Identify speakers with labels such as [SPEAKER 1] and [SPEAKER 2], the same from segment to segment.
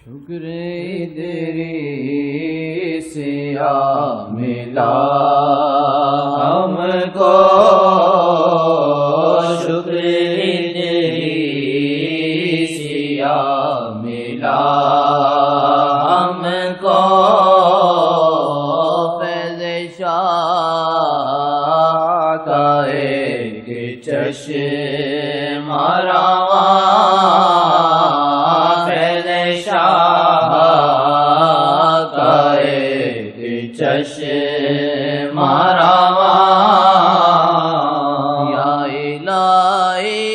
[SPEAKER 1] شکر ادریس یا ملا ہم کو، شکر ادریس یا ملا ہم کو، فیض شاہ کا ایک چشم رواں، فیض شاہ کا ایک چشم رواں، یا الہی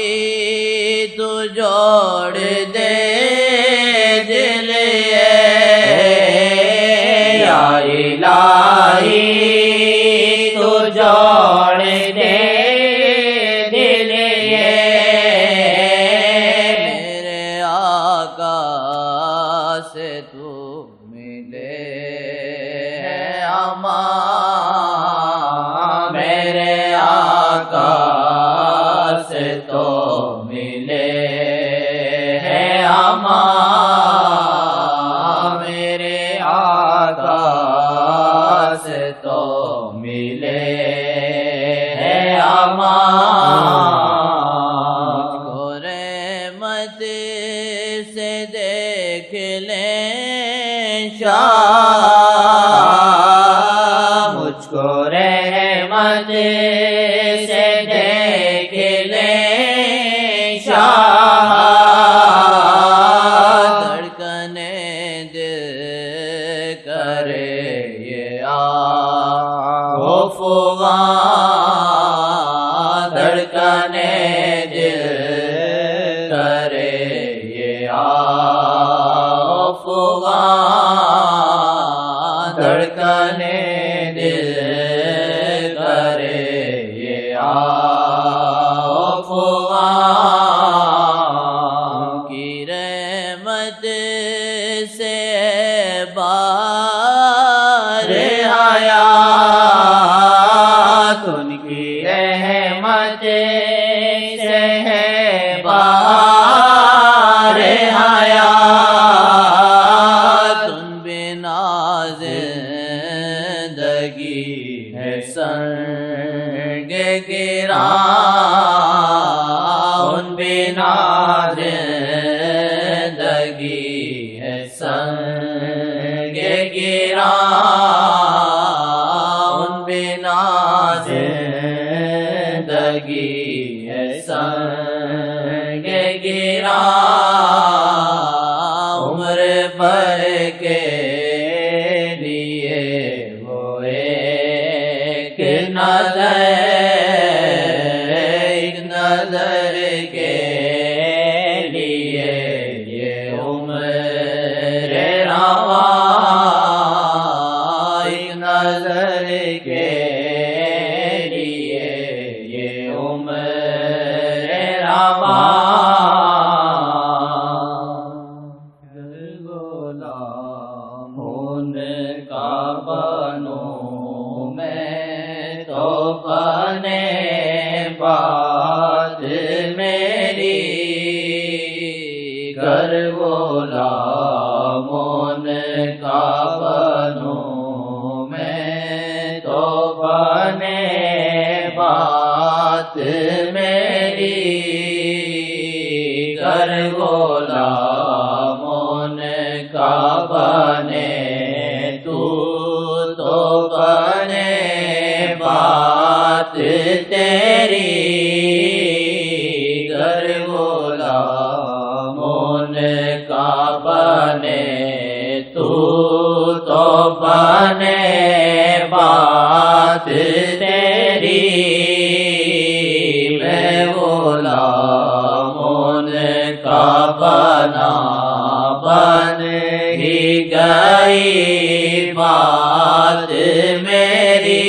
[SPEAKER 1] تو جوڑ دے دل، یا الہی تو جوڑ دے دل، میرے آقا سے تو ملے ہے امان، میرے آقا سے تو ملے ہے امان، میرے آقا سے تو ملے ہے امان، مجھ کو رحمت سے دیکھ لیں شاہ، مجھ کو رحمت سے دیکھ لیں شاہ، دھڑکنے دل کرے یہ آفغان، دھڑکنے دل کرے یہ آفغان، دھڑکنے دل کرے یہ آفغان، کی رحمت سے بار حیات، ان کی رحمت سے ہے بار حیات، ان بنا زندگی ہے سنگ گراں، ان بنا زندگی ہے سنگ گراں، ان بنا زندگی ہے سنگ گراں، عمر بھر کے لیے وہ ایک نظر کے لیے یہ عمر رواں، ایک نظر کے لیے یہ عمر رواں، غلام کا بنوں میں تو بنے بات میری، گر غلام کا بنوں میں تو بنے بات میری، گر غلام کا بنے تو بنے بات تیری، گر غلام کا بنے تو بنے بات تیری، میں غلام کا بنا بن ہی گئی بات میری،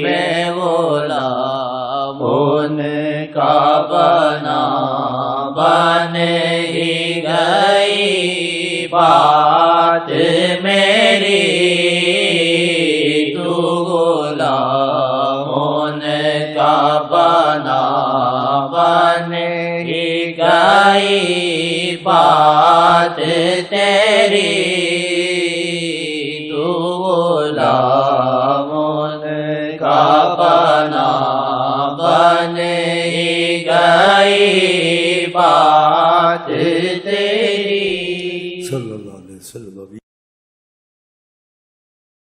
[SPEAKER 1] میں غلام کا بنا بن ہی گئی بات میری، تو غلام کا بنا بن ہی گئی بات تیری تو غلام ان کا بنا بن ہی گئی بات تیری
[SPEAKER 2] صلی اللہ علیہ وسلم.